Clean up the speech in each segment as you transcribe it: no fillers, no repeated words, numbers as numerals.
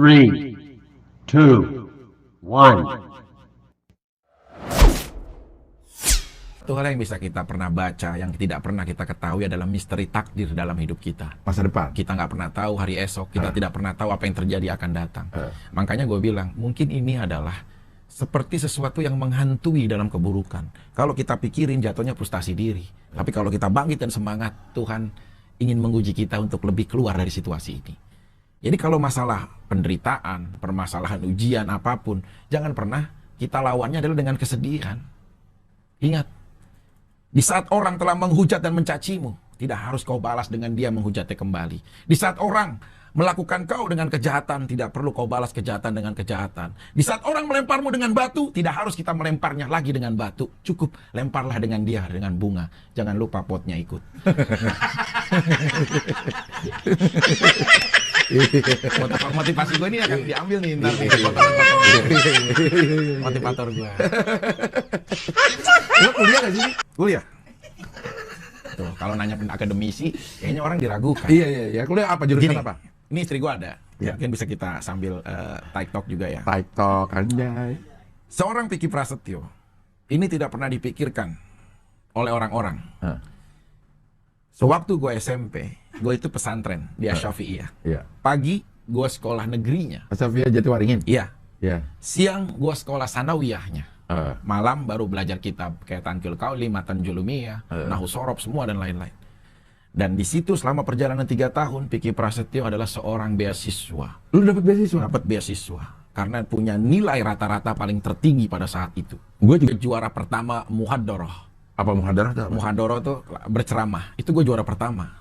3, 2, 1. Satu hal yang bisa kita pernah baca, yang tidak pernah kita ketahui adalah misteri takdir dalam hidup kita. Masa depan. Kita nggak pernah tahu hari esok, kita tidak pernah tahu apa yang terjadi akan datang. Makanya gue bilang, mungkin ini adalah seperti sesuatu yang menghantui dalam keburukan. Kalau kita pikirin jatuhnya frustasi diri. Tapi kalau kita bangkit dan semangat, Tuhan ingin menguji kita untuk lebih keluar dari situasi ini. Jadi kalau masalah penderitaan, permasalahan ujian apapun, jangan pernah kita lawannya adalah dengan kesedihan. Ingat, di saat orang telah menghujat dan mencacimu, tidak harus kau balas dengan dia menghujatnya kembali. Di saat orang melakukan kau dengan kejahatan, tidak perlu kau balas kejahatan dengan kejahatan. Di saat orang melemparmu dengan batu, tidak harus kita melemparnya lagi dengan batu. Cukup lemparlah dengan dia dengan bunga. Jangan lupa potnya ikut. Motivasi gue ini akan diambil nih ntar nih, motivator gue. Lo kuliah gak sih? Kuliah. Tuh, kalau nanya akademisi, kayaknya orang diragukan. Iya. Kuliah apa? Jurusan Gini, apa? ini istri gue ada. Ya. Mungkin bisa kita sambil TikTok juga ya. TikTok, anjay. Seorang Vicky Prasetyo, ini tidak pernah dipikirkan oleh orang-orang. Sewaktu gue SMP, gue itu pesantren di Asy-Syafi'iyah. Iya. Pagi, gue sekolah negerinya. Asafia Jatiwaringin. Iya. Iya. Siang, gue sekolah sanawiyahnya. Malam baru belajar kitab kayak Tanqil Qauli, Matan Julumiyah, Nahwu Shorob, semua dan lain-lain. Dan di situ selama perjalanan 3 tahun, Vicky Prasetyo adalah seorang beasiswa. Lu dapat beasiswa? Dapat beasiswa karena punya nilai rata-rata paling tertinggi pada saat itu. Gue juga. Juara pertama muhadharah. Apa muhadarah tuh? Muhadharah itu berceramah. Itu gue juara pertama.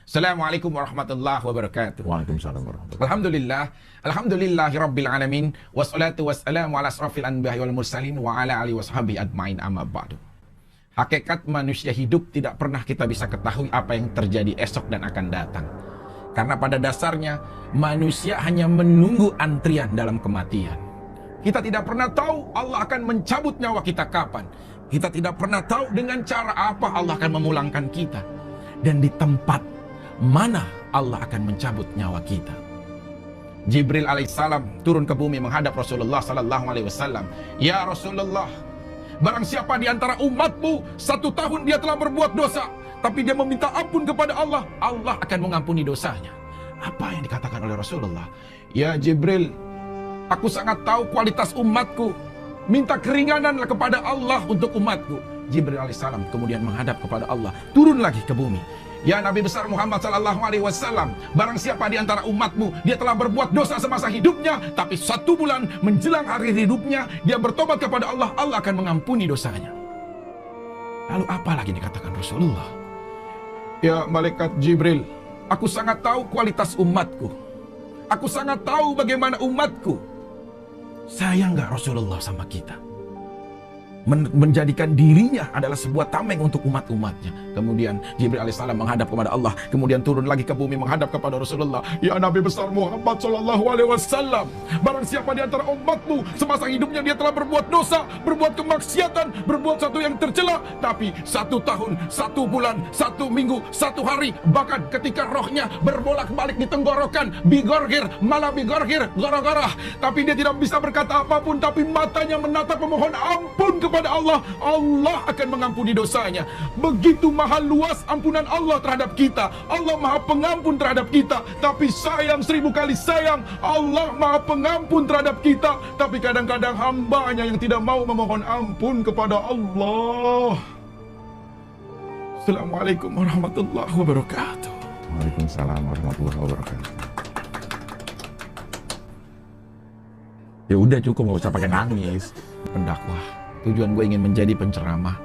Assalamualaikum warahmatullahi wabarakatuh. Waalaikumsalam warahmatullahi. Alhamdulillahirabbil alamin wassalatu wassalamu ala asrofil anbiya'i wal mursalin wa ala alihi washabihi ajmain amma ba'du. Hakikat manusia hidup tidak pernah kita bisa ketahui apa yang terjadi esok dan akan datang. Karena pada dasarnya manusia hanya menunggu antrian dalam kematian. Kita tidak pernah tahu Allah akan mencabut nyawa kita kapan. Kita tidak pernah tahu dengan cara apa Allah akan memulangkan kita. Dan di tempat mana Allah akan mencabut nyawa kita. Jibril alaihissalam turun ke bumi menghadap Rasulullah sallallahu alaihi wasallam. Ya Rasulullah, barang siapa di antara umatmu 1 tahun dia telah berbuat dosa, tapi dia meminta ampun kepada Allah, Allah akan mengampuni dosanya. Apa yang dikatakan oleh Rasulullah? Ya Jibril, aku sangat tahu kualitas umatku. Minta keringananlah kepada Allah untuk umatku. Jibril alaihissalam kemudian menghadap kepada Allah, turun lagi ke bumi. Ya Nabi besar Muhammad sallallahu alaihi wasallam, barang siapa di antara umatmu dia telah berbuat dosa semasa hidupnya, tapi 1 bulan menjelang hari hidupnya dia bertobat kepada Allah, Allah akan mengampuni dosanya. Lalu apa lagi dikatakan Rasulullah? Ya malaikat Jibril, aku sangat tahu kualitas umatku. Aku sangat tahu bagaimana umatku. Sayang nggak Rasulullah sama kita? Menjadikan dirinya adalah sebuah tameng untuk umat-umatnya. Kemudian Jibril alaihissalam menghadap kepada Allah, kemudian turun lagi ke bumi menghadap kepada Rasulullah. Ya Nabi besar Muhammad sallallahu alaihi wasallam, barang siapa di antara umatmu semasa hidupnya dia telah berbuat dosa, berbuat kemaksiatan, berbuat satu yang tercela, tapi 1 tahun, 1 bulan, 1 minggu, 1 hari, bahkan ketika rohnya berbolak-balik di tenggorokan, bigorgir, malah bigorgir, gara-gara, tapi dia tidak bisa berkata apapun, tapi matanya menatap memohon ampun kepada Allah, Allah akan mengampuni dosanya. Begitu maha luas ampunan Allah terhadap kita. Allah maha pengampun terhadap kita. Tapi sayang 1000 kali sayang, Allah maha pengampun terhadap kita, tapi kadang-kadang hambanya yang tidak mau memohon ampun kepada Allah. Assalamualaikum warahmatullahi wabarakatuh. Waalaikumsalam warahmatullahi wabarakatuh. Ya udah cukup, nggak usah pakai nangis. Pendakwah, tujuan gue ingin menjadi penceramah.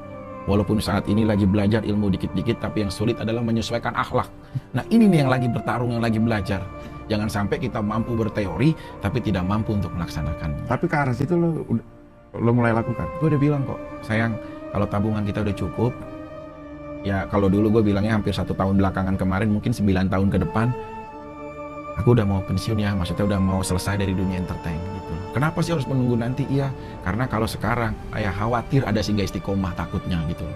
Walaupun saat ini lagi belajar ilmu dikit-dikit, tapi yang sulit adalah menyesuaikan akhlak. Nah ini nih yang lagi bertarung, yang lagi belajar. Jangan sampai kita mampu berteori, tapi tidak mampu untuk melaksanakannya. Tapi ke arah situ lo mulai lakukan. Gue udah bilang kok, sayang, kalau tabungan kita udah cukup, ya kalau dulu gue bilangnya hampir 1 tahun belakangan kemarin, mungkin 9 tahun ke depan, aku udah mau pensiun ya, maksudnya udah mau selesai dari dunia entertain gitu. Kenapa sih harus menunggu nanti? Iya, karena kalau sekarang ayah khawatir ada singgah istiqomah takutnya gitu.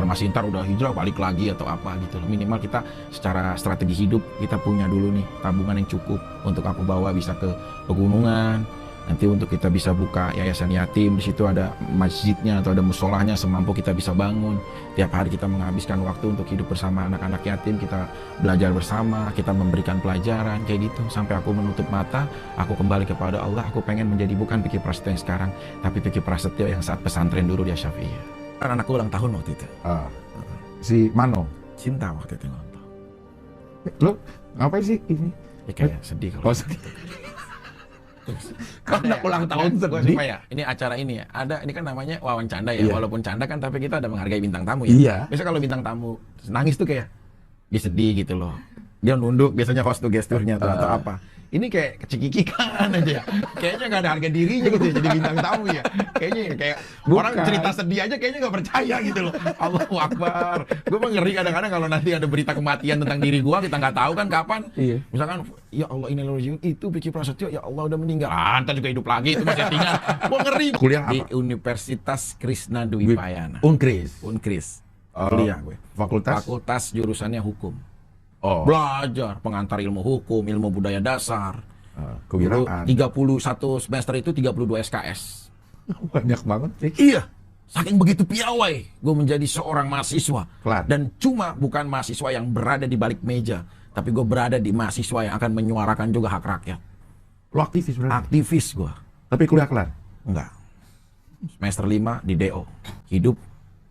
masih ntar udah hijrah balik lagi atau apa gitu loh. Minimal kita secara strategi hidup kita punya dulu nih tabungan yang cukup untuk aku bawa bisa ke pegunungan. Nanti untuk kita bisa buka yayasan yatim, di situ ada masjidnya atau ada musolahnya, semampu kita bisa bangun. Tiap hari kita menghabiskan waktu untuk hidup bersama anak-anak yatim, kita belajar bersama, kita memberikan pelajaran kayak gitu. Sampai aku menutup mata, aku kembali kepada Allah. Aku pengen menjadi bukan Vicky Prasetyo yang sekarang, tapi Vicky Prasetyo yang saat pesantren dulu di Asy-Syafi'iyah. Kan anakku ulang tahun waktu itu. Si Mano. Cinta waktu itu ulang tahun. Lo ngapain sih ini? Ya kayak sedih kalau. Oh, sedih. Kalau anak ulang tahun Gua sedih. suka ya. Ini acara ini ya. Ada ini kan namanya wawan canda ya. Iya. Walaupun canda kan tapi kita ada menghargai bintang tamu ya. Iya. Biasa kalau bintang tamu nangis tuh kayak dia sedih gitu loh. Dia nunduk biasanya host tuh gesturnya tuh atau apa. Ini kayak kecikikikan aja ya. Kayaknya nggak ada harga dirinya gitu ya jadi bintang tamu ya. Kayaknya kayak Bukan. orang cerita sedih aja kayaknya nggak percaya gitu loh. Allahu Akbar. Gue mah ngeri kadang-kadang kalau nanti ada berita kematian tentang diri gua kita nggak tahu kan kapan. Iya. Misalkan ya Allah ini itu Vicky Prasetyo ya Allah udah meninggal. Ntar juga hidup lagi itu masih tinggal. Gua ngeri. Kuliah Di apa? Universitas Krishna Dwi Payana. Unkris. Unkris. Oh, Kuliah gue. Fakultas. Fakultas jurusannya hukum. Oh. Belajar pengantar ilmu hukum, ilmu budaya dasar. Dulu Kewiraan. 31 semester itu 32 SKS. Banyak banget sih. Iya. Saking begitu piawai gue menjadi seorang mahasiswa. Kelar. Dan cuma bukan mahasiswa yang berada di balik meja, tapi gue berada di mahasiswa yang akan menyuarakan juga hak rakyat. Lo aktivis berarti? Aktivis gue. Tapi kuliah kelar? Enggak. Semester 5 di DO. Hidup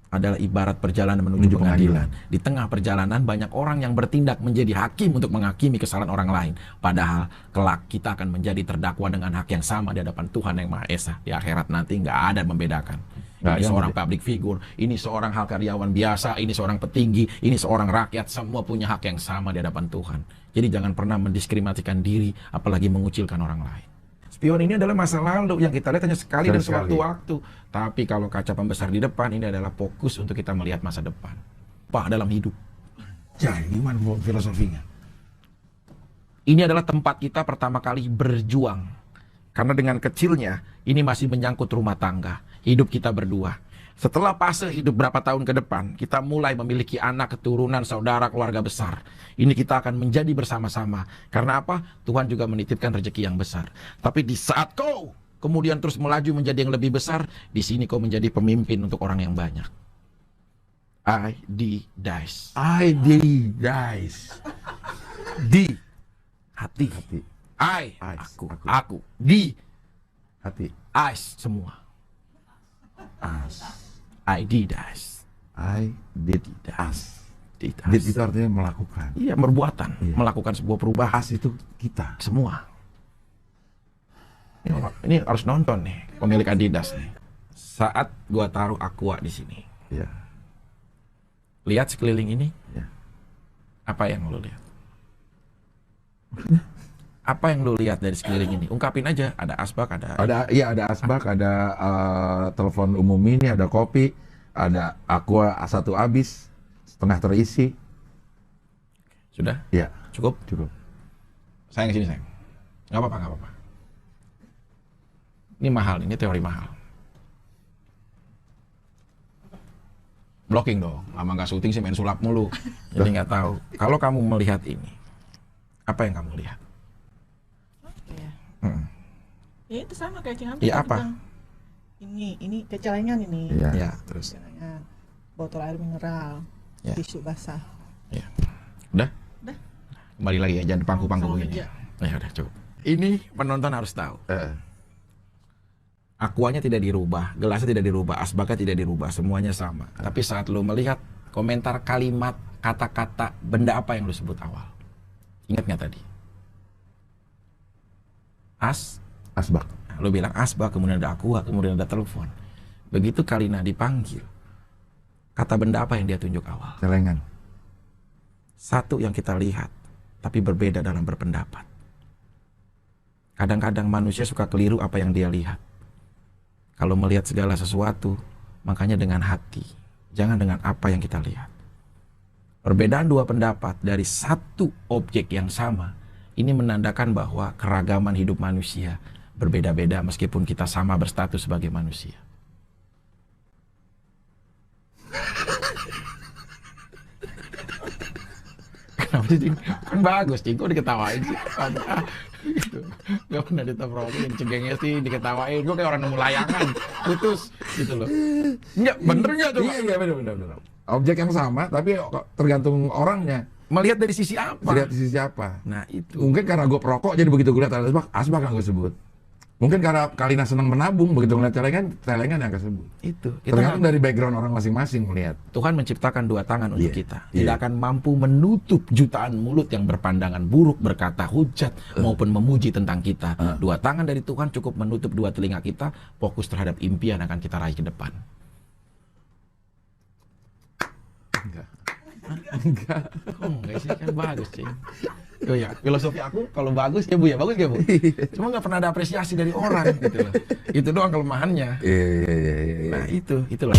adalah ibarat perjalanan menuju pengadilan. Di tengah perjalanan banyak orang yang bertindak menjadi hakim untuk menghakimi kesalahan orang lain. Padahal kelak kita akan menjadi terdakwa dengan hak yang sama di hadapan Tuhan yang Maha Esa. Di akhirat nanti nggak ada membedakan. Nggak Ini ada seorang public figure, ini seorang hal karyawan biasa, ini seorang petinggi, ini seorang rakyat, semua punya hak yang sama di hadapan Tuhan. Jadi jangan pernah mendiskriminasikan diri, apalagi mengucilkan orang lain. Spion ini adalah masa lalu yang kita lihat hanya sekali dan sewaktu-waktu. Tapi kalau kaca pembesar di depan, ini adalah fokus untuk kita melihat masa depan. Pak dalam hidup. Jadi gimana filosofinya? Ini adalah tempat kita pertama kali berjuang. Karena dengan kecilnya, ini masih menyangkut rumah tangga. Hidup kita berdua. Setelah fase hidup berapa tahun ke depan, kita mulai memiliki anak, keturunan, saudara, keluarga besar. Ini kita akan menjadi bersama-sama. Karena apa? Tuhan juga menitipkan rezeki yang besar. Tapi di saat kau kemudian terus melaju menjadi yang lebih besar, di sini kau menjadi pemimpin untuk orang yang banyak. dies. Di hati. Hati. Aku. Di Hati. semua. As. dies. I did as. Did Did itu artinya melakukan. Iya, perbuatan, Iya. melakukan sebuah perubahan. As itu kita. Semua. Ini harus nonton nih, pemilik Adidas nih. Saat gua taruh Aqua di sini, Ya. lihat sekeliling ini, Ya. apa yang lo lihat? Apa yang lo lihat dari sekeliling ini? Ungkapin aja. Ada asbak, ada Ada asbak, ada telepon umum ini, ada kopi, ada aqua satu habis, setengah terisi. Sudah? Ya, Cukup? cukup. Sayang sini sayang. Nggak apa-apa, nggak apa-apa. Ini mahal, ini teori mahal. Blocking dong. Lama nggak syuting sih main sulap mulu. Jadi nggak tahu. Kalau kamu melihat ini, apa yang kamu lihat? Ya. Hmm. Ya itu sama kayak Cing Hamdi Iya, tadi apa? bilang. Ini kayak celengan ini. Iya. Ya, terus. Celengan. Botol air mineral. Ya. Tisu basah. Ya. Udah? Udah. Kembali lagi ya, jangan pangku-pangku Sama begini. kerja. Ya udah cukup. Ini penonton harus tahu. Aquanya tidak dirubah, gelasnya tidak dirubah, asbaknya tidak dirubah, semuanya sama. Tapi saat lo melihat komentar kalimat, kata-kata, benda apa yang lo sebut awal? Ingat nggak tadi? Asbak. Nah, lo bilang asbak, kemudian ada aqua, kemudian ada telepon. Begitu Kalina dipanggil, kata benda apa yang dia tunjuk awal? Celengan. Satu yang kita lihat, tapi berbeda dalam berpendapat. Kadang-kadang manusia suka keliru apa yang dia lihat. Kalau melihat segala sesuatu, makanya dengan hati, jangan dengan apa yang kita lihat. Perbedaan dua pendapat dari satu objek yang sama, ini menandakan bahwa keragaman hidup manusia berbeda-beda meskipun kita sama berstatus sebagai manusia. Kenapa sih, Cing? Kan bagus, Cing. Kok diketawain sih? Gitu. Gak pernah diteprokin, cengengnya sih diketawain. Gue kayak orang nemu layangan, putus gitu loh. Enggak, bener nggak tuh? Iya, benar. Objek yang sama, tapi tergantung orangnya. Melihat dari sisi apa? Lihat di sisi apa. Nah itu. Mungkin karena gue perokok, jadi begitu gue lihat asbak kan gue sebut. Mungkin karena Kalina senang menabung, begitu ngeliat celengan yang kesebut. Itu. Tergantung dari background orang masing-masing melihat. Tuhan menciptakan dua tangan untuk Iya, kita. iya. Tidak akan mampu menutup jutaan mulut yang berpandangan buruk, berkata hujat, maupun memuji tentang kita. Dua tangan dari Tuhan cukup menutup dua telinga kita, fokus terhadap impian yang akan kita raih ke depan. Enggak. Oh, enggak sih, kan bagus sih. Oh ya, filosofi aku kalau bagus ya Bu ya, bagus gak Bu? Cuma nggak pernah ada apresiasi dari orang gitu loh. Itu doang kelemahannya. Iya. Nah itu loh.